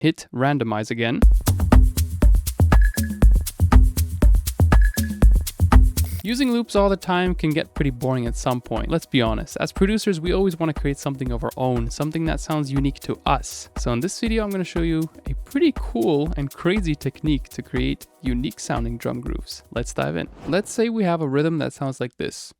hit randomize again. Using loops all the time can get pretty boring at some point, let's be honest. As producers, we always want to create something of our own, something that sounds unique to us. So in this video, I'm going to show you a pretty cool and crazy technique to create unique sounding drum grooves. Let's dive in. Let's say we have a rhythm that sounds like this.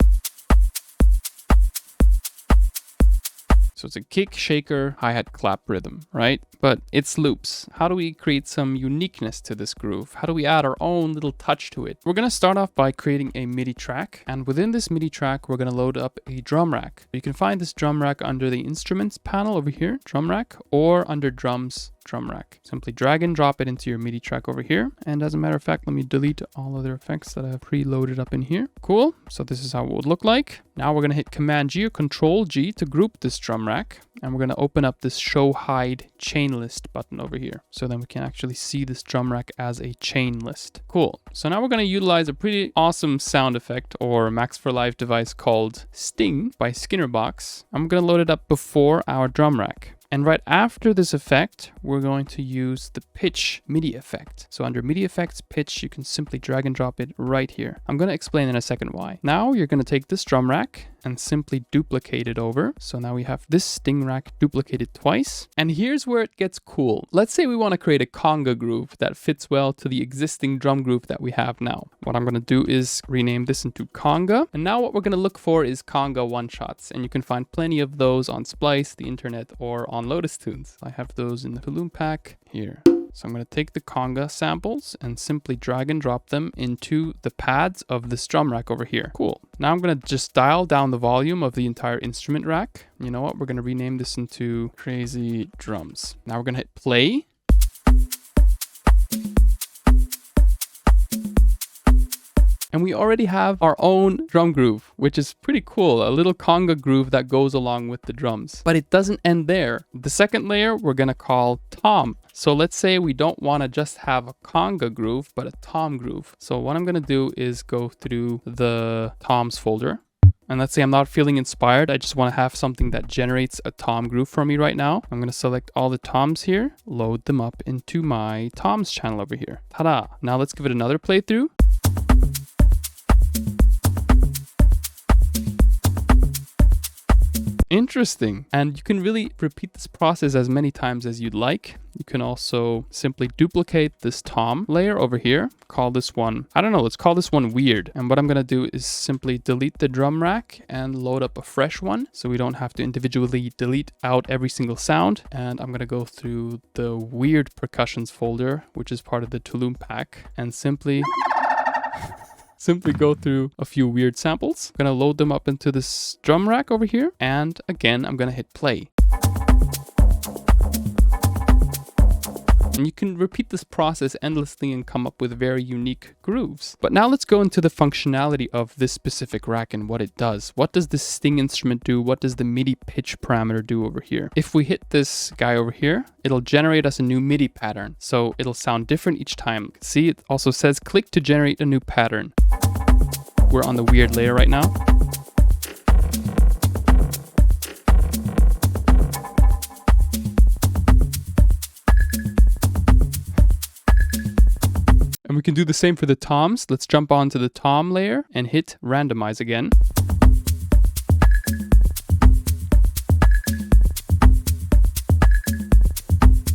So it's a kick, shaker, hi-hat, clap rhythm, right? But it's loops. How do we create some uniqueness to this groove? How do we add our own little touch to it? We're gonna start off by creating a MIDI track. And within this MIDI track, we're gonna load up a drum rack. You can find this drum rack under the instruments panel over here, drum rack, or under drums, drum rack. Simply drag and drop it into your MIDI track over here. And as a matter of fact, let me delete all other effects that I have preloaded up in here. Cool. So this is how it would look like. Now we're gonna hit Command G or Control G to group this drum rack. And we're gonna open up this Show Hide Chain List button over here. So then we can actually see this drum rack as a chain list. Cool. So now we're gonna utilize a pretty awesome sound effect or Max for Live device called Sting by Skinnerbox. I'm gonna load it up before our drum rack. And right after this effect, we're going to use the pitch MIDI effect. So under MIDI effects, pitch, you can simply drag and drop it right here. I'm going to explain in a second why. Now you're going to take this drum rack and simply duplicate it over. So now we have this Sting rack duplicated twice. And here's where it gets cool. Let's say we want to create a conga groove that fits well to the existing drum groove that we have now. What I'm going to do is rename this into conga. And now what we're going to look for is conga one-shots. And you can find plenty of those on Splice, the internet, or on Lotus Tunes. I have those in the Tulum pack here. So I'm going to take the conga samples and simply drag and drop them into the pads of this drum rack over here. Cool. Now I'm going to just dial down the volume of the entire instrument rack. You know what? We're going to rename this into Crazy Drums. Now we're going to hit play. And we already have our own drum groove, which is pretty cool. A little conga groove that goes along with the drums. But it doesn't end there. The second layer we're going to call tom. So let's say we don't want to just have a conga groove, but a tom groove. So what I'm going to do is go through the toms folder. And let's say I'm not feeling inspired. I just want to have something that generates a tom groove for me right now. I'm going to select all the toms here, load them up into my toms channel over here. Ta-da! Now let's give it another playthrough. Interesting. And you can really repeat this process as many times as you'd like. You can also simply duplicate this tom layer over here. Call this one, I don't know, let's call this one weird. And what I'm going to do is simply delete the drum rack and load up a fresh one. So we don't have to individually delete out every single sound. And I'm going to go through the weird percussions folder, which is part of the Tulum pack, and simply go through a few weird samples. I'm gonna load them up into this drum rack over here. And again, I'm gonna hit play. And you can repeat this process endlessly and come up with very unique grooves. But now let's go into the functionality of this specific rack and what it does. What does this Sting instrument do? What does the MIDI pitch parameter do over here? If we hit this guy over here, it'll generate us a new MIDI pattern. So it'll sound different each time. See, it also says click to generate a new pattern. We're on the weird layer right now. And we can do the same for the toms. Let's jump onto the tom layer and hit randomize again.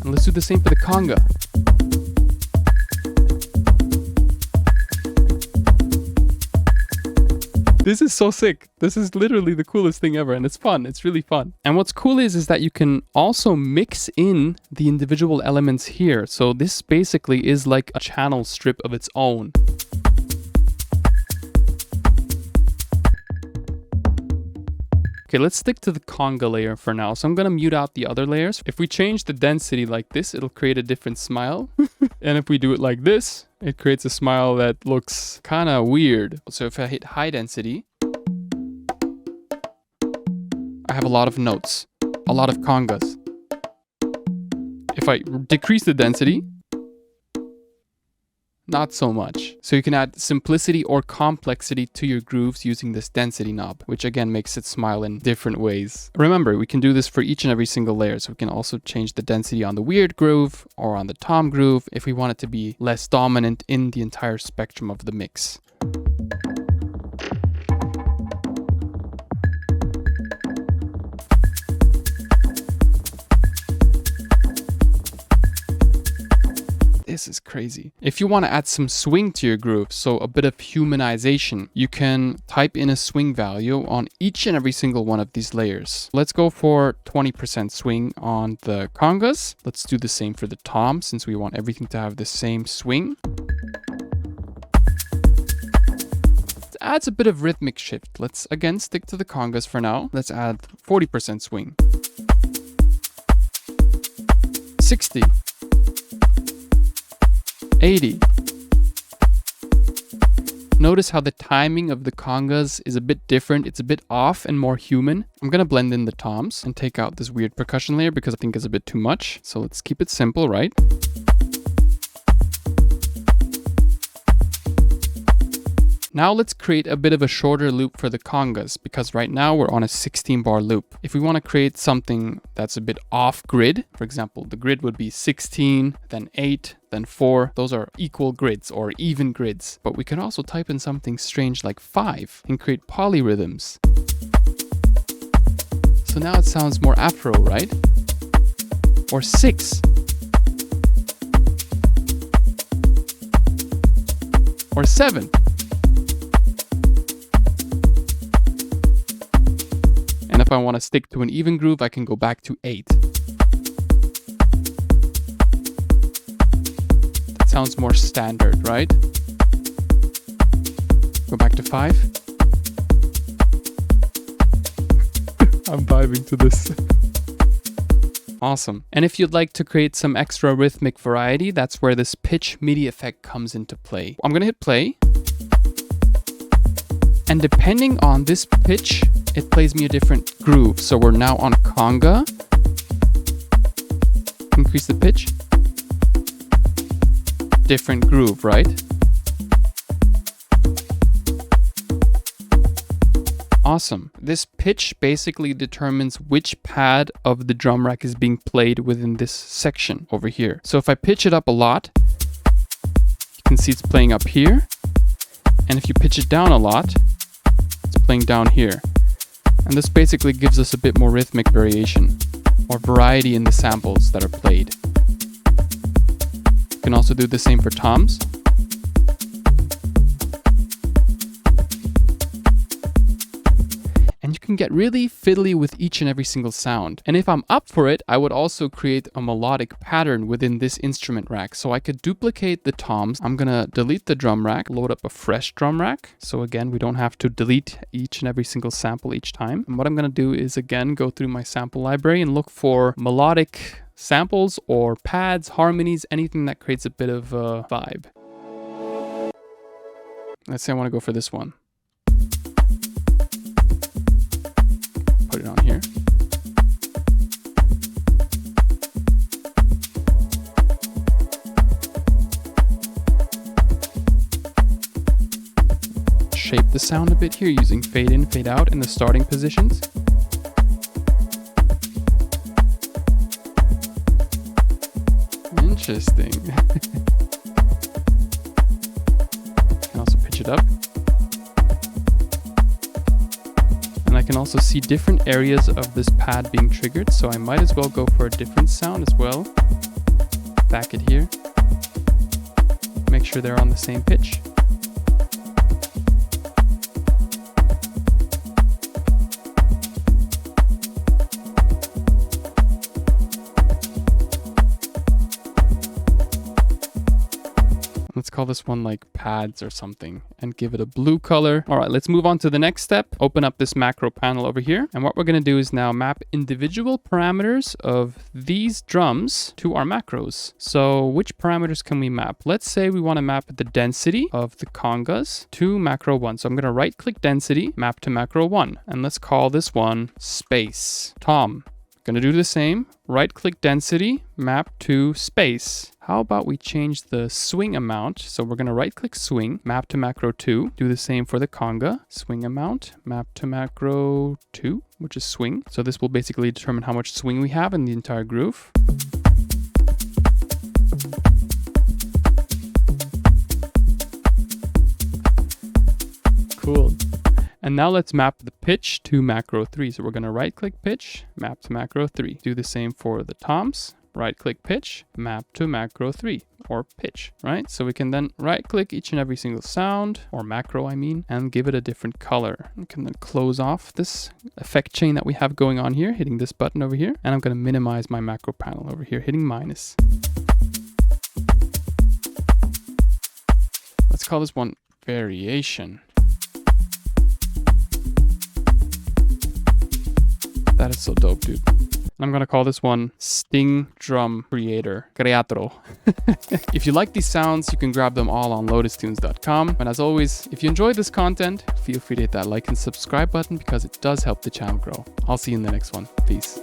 And let's do the same for the conga. This is so sick. This is literally the coolest thing ever, and it's fun. It's really fun. And what's cool is that you can also mix in the individual elements here. So this basically is like a channel strip of its own. Okay, let's stick to the conga layer for now. So I'm going to mute out the other layers. If we change the density like this, it'll create a different smile. And if we do it like this, it creates a smile that looks kind of weird. So if I hit high density, I have a lot of notes, a lot of congas. If I decrease the density, Not so much. So you can add simplicity or complexity to your grooves using this density knob, which again makes it smile in different ways. Remember, we can do this for each and every single layer. So we can also change the density on the weird groove or on the tom groove if we want it to be less dominant in the entire spectrum of the mix. This is crazy. If you want to add some swing to your groove, so a bit of humanization, you can type in a swing value on each and every single one of these layers. Let's go for 20% swing on the congas. Let's do the same for the tom, since we want everything to have the same swing. It adds a bit of rhythmic shift. Let's again stick to the congas for now. Let's add 40% swing. 60. 80. Notice how the timing of the congas is a bit different. It's a bit off and more human. I'm going to blend in the toms and take out this weird percussion layer because I think it's a bit too much. So let's keep it simple, right? Now let's create a bit of a shorter loop for the congas, because right now we're on a 16 bar loop. If we want to create something that's a bit off grid, for example, the grid would be 16, then 8, then 4. Those are equal grids or even grids. But we can also type in something strange like 5 and create polyrhythms. So now it sounds more Afro, right? Or 6. Or 7. And if I want to stick to an even groove, I can go back to 8. That sounds more standard, right? Go back to 5. I'm vibing to this. Awesome. And if you'd like to create some extra rhythmic variety, that's where this pitch MIDI effect comes into play. I'm going to hit play. And depending on this pitch, it plays me a different groove. So we're now on conga. Increase the pitch. Different groove, right? Awesome. This pitch basically determines which pad of the drum rack is being played within this section over here. So if I pitch it up a lot, you can see it's playing up here. And if you pitch it down a lot, it's playing down here. And this basically gives us a bit more rhythmic variation or variety in the samples that are played. You can also do the same for toms. And you can get really fiddly with each and every single sound. And if I'm up for it, I would also create a melodic pattern within this instrument rack. So I could duplicate the toms. I'm gonna delete the drum rack, load up a fresh drum rack. So again, we don't have to delete each and every single sample each time. And what I'm gonna do is again, go through my sample library and look for melodic samples or pads, harmonies, anything that creates a bit of a vibe. Let's say I wanna go for this one. Put it on here. Shape the sound a bit here using fade in, fade out in the starting positions. Interesting. Can also pitch it up. And I can also see different areas of this pad being triggered, so I might as well go for a different sound as well. Back it here. Make sure they're on the same pitch. Let's call this one like pads or something and give it a blue color. All right, let's move on to the next step. Open up this macro panel over here. And what we're going to do is now map individual parameters of these drums to our macros. So which parameters can we map? Let's say we want to map the density of the congas to macro 1. So I'm going to right click density, map to macro 1. And let's call this one space. Tom, Gonna do the same. Right click density, map to space. How about we change the swing amount? So we're gonna right click swing, map to macro 2. Do the same for the conga. Swing amount, map to macro 2, which is swing. So this will basically determine how much swing we have in the entire groove. Cool. And now let's map the pitch to macro 3. So we're going to right click pitch, map to macro 3. Do the same for the toms. Right click pitch, map to macro 3 or pitch, right? So we can then right click each and every single sound or macro, I mean, and give it a different color. We can then close off this effect chain that we have going on here, hitting this button over here. And I'm going to minimize my macro panel over here, hitting minus. Let's call this one variation. That is so dope, dude. I'm gonna call this one Sting Drum Creator. Creatro. If you like these sounds, you can grab them all on lotustunes.com. And as always, if you enjoyed this content, feel free to hit that like and subscribe button because it does help the channel grow. I'll see you in the next one. Peace.